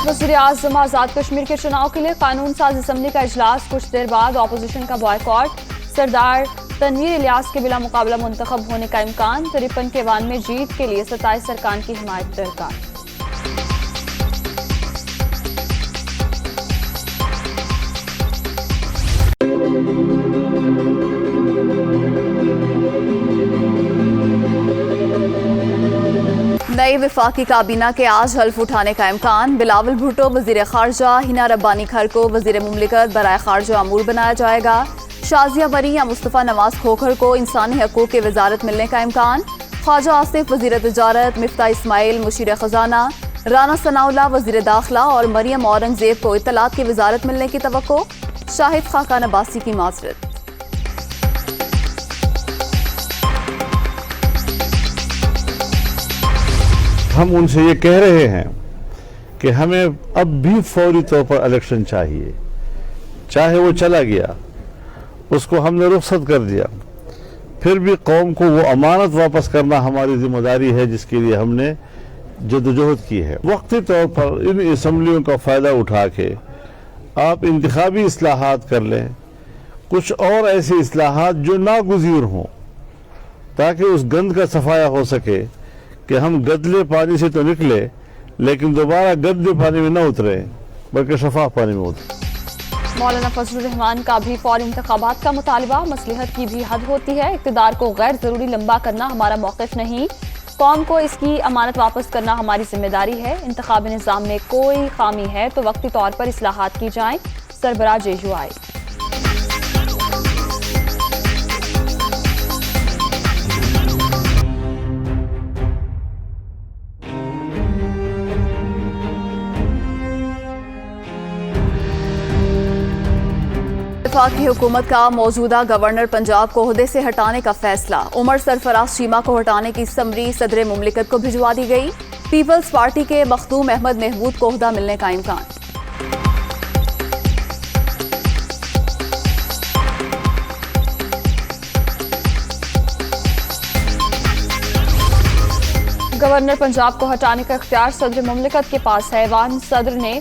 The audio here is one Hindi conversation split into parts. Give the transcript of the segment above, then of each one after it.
वज़ीर आज़म आज़ाद कश्मीर के चुनाव के लिए कानून साज असम्बली का इजलास, कुछ देर बाद अपोजिशन का बॉयकॉट। सरदार तनवीर इलियास के बिला मुकाबला मुंतखब होने का इम्कान। 53 के ऐवान में जीत के लिए 27 अरकान की हिमायत दरकार। नई विफाकी काबीना के आज हल्फ उठाने का इम्कान। बिलावल भुट्टो वजीर खारजा, हिना रब्बानी खर को वजीर मुमलिकत बराए खारजा अमूर बनाया जाएगा। शाजिया मरी या मुस्तफ़ा नवाज खोखर को इंसानी हकूक़ की वजारत मिलने का इम्कान। ख्वाजा आसिफ वजीर तजारत, मिफ्ता इस्माइल मुशीर खजाना, राना सनाउल्लाह वजीर दाखिला और मरियम औरंगजेब को इत्तलात की वजारत मिलने की तवक्को। शाहिद खाकान अब्बासी की माजरत। हम उनसे ये कह रहे हैं कि हमें अब भी फौरी तौर पर इलेक्शन चाहिए। चाहे वो चला गया, उसको हमने रुखसत कर दिया, फिर भी कौम को वो अमानत वापस करना हमारी जिम्मेदारी है जिसके लिए हमने जद्दोजहद की है। वक्ती तौर पर इन असम्बलियों का फ़ायदा उठा के आप इंतखाबी इस्लाहात कर लें, कुछ और ऐसे इस्लाहात जो नागुज़ीर हों, ताकि उस गंद का सफाया हो सके कि हम गदले पानी से तो निकले लेकिन दोबारा गंदे पानी में न उतरे बल्कि शफाफ पानी में उतरे। मौलाना फजलुर रहमान का भी फौरी इंतखाबात का मुतालबा। मसलिहत की भी हद होती है, इक़्तिदार को गैर जरूरी लंबा करना हमारा मौक़िफ़ नहीं। कौम को इसकी अमानत वापस करना हमारी जिम्मेदारी है। इंतखाबी निज़ाम में कोई खामी है तो वक्ती तौर पर इस्लाहात की जाएं। सरबराह जेजुआई। वफाकी हुकूमत का मौजूदा गवर्नर पंजाब को ओहदे से हटाने का फैसला। उमर सरफराज चीमा को हटाने की समरी सदर मुमलिकत को भिजवा दी गई। पीपल्स पार्टी के मखदूम अहमद महमूद को ओहदा मिलने का इम्कान। गवर्नर पंजाब को हटाने का इख्तियार सदर मुमलिकत के पास है। ऐवान सदर ने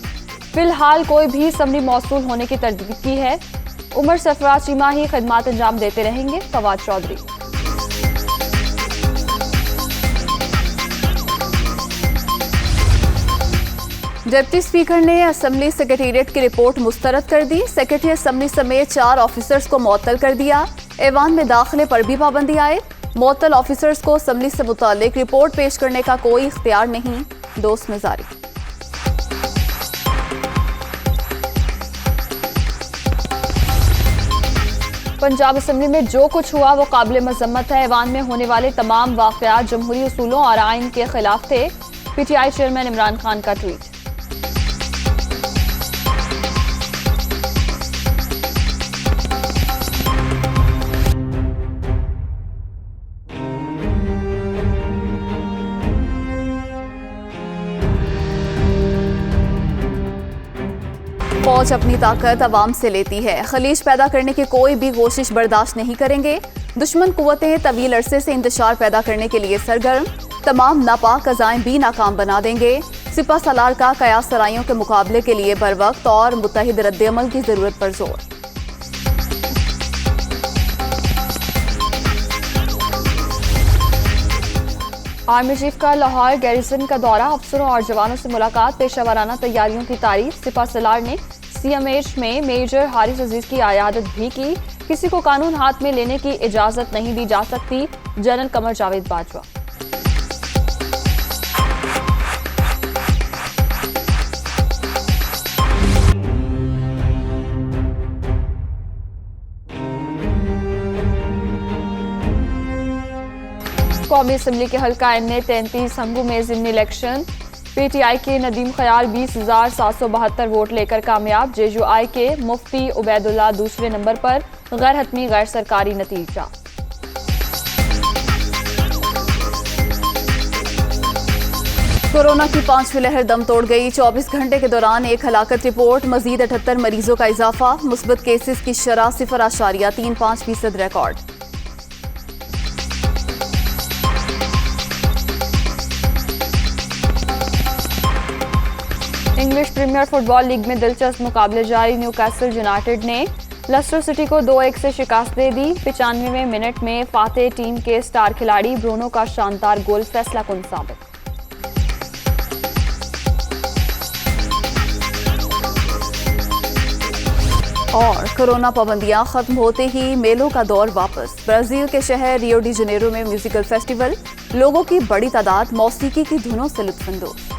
फिलहाल कोई भी समरी मौसूल होने की तरदीद की है। उमर सरफराज चीमा ही खिदमात अंजाम देते रहेंगे। फवाद चौधरी। डिप्टी स्पीकर ने असम्बली सेक्रेटेरिएट की रिपोर्ट मुस्तरद कर दी। सेक्रेटरी असम्बली समेत 4 ऑफिसर्स को मुअत्तल कर दिया। ऐवान में दाखिले पर भी पाबंदी आए। मुअत्तल ऑफिसर्स को असम्बली से मुतालिक रिपोर्ट पेश करने का कोई इख्तियार नहीं। दोस्त में जारी। पंजाब असम्बली में जो कुछ हुआ वो काबिल मजम्मत है। ऐवान में होने वाले तमाम वाक़यात जमहूरी उसूलों और आइन के खिलाफ थे। पीटीआई चेयरमैन इमरान खान का ट्वीट। फौज अपनी ताकत अवाम से लेती है। खलीज पैदा करने की कोई भी कोशिश बर्दाश्त नहीं करेंगे। दुश्मन कुव्वतें तवील अरसे से इंतशार पैदा करने के लिए सरगर्म। तमाम नापाक अज़ाएं भी नाकाम बना देंगे। सिपा सलार का कयास सराइयों के मुकाबले के लिए बरवक्त और मुत्तहिद रद्द-ए-अमल की जरूरत पर जोर। आर्मी चीफ का लाहौर गैरिसन का दौरा। अफसरों और जवानों से मुलाकात। पेशा वराना तैयारियों की तारीफ। सिपा सलार ने CMH में मेजर हारिस अजीज की आयादत भी की। किसी को कानून हाथ में लेने की इजाजत नहीं दी जा सकती। जनरल कमर जावेद बाजवा। कौमी असम्बली के हल्का NA 33 हंगू में ज़िमनी इलेक्शन। PTI के नदीम ख्याल 20,772 वोट लेकर कामयाब। JUI के मुफ्ती उबैदुल्ला दूसरे नंबर पर। गैर हतमी गैर सरकारी नतीजा। कोरोना की 5वीं लहर दम तोड़ गई। 24 घंटे के दौरान 1 हलाकत रिपोर्ट। मजीद 78 मरीजों का इजाफा। मुस्बत केसेस की शरह 0.35% record. English premier football league में दिलचस्प मुकाबले जारी। न्यूकासल यूनाइटेड ने लेस्टर सिटी को 2-1 से शिकस्त दे दी। 95वें मिनट में फातेह टीम के स्टार खिलाड़ी ब्रूनो का शानदार गोल फैसला कुन साबित। और कोरोना पाबंदियां खत्म होते ही मेलों का दौर वापस। ब्राजील के शहर रियो डी जनेरो में म्यूजिकल फेस्टिवल, लोगों की बड़ी तादाद मौसीकी की धुनों से लुत्फानंदोज।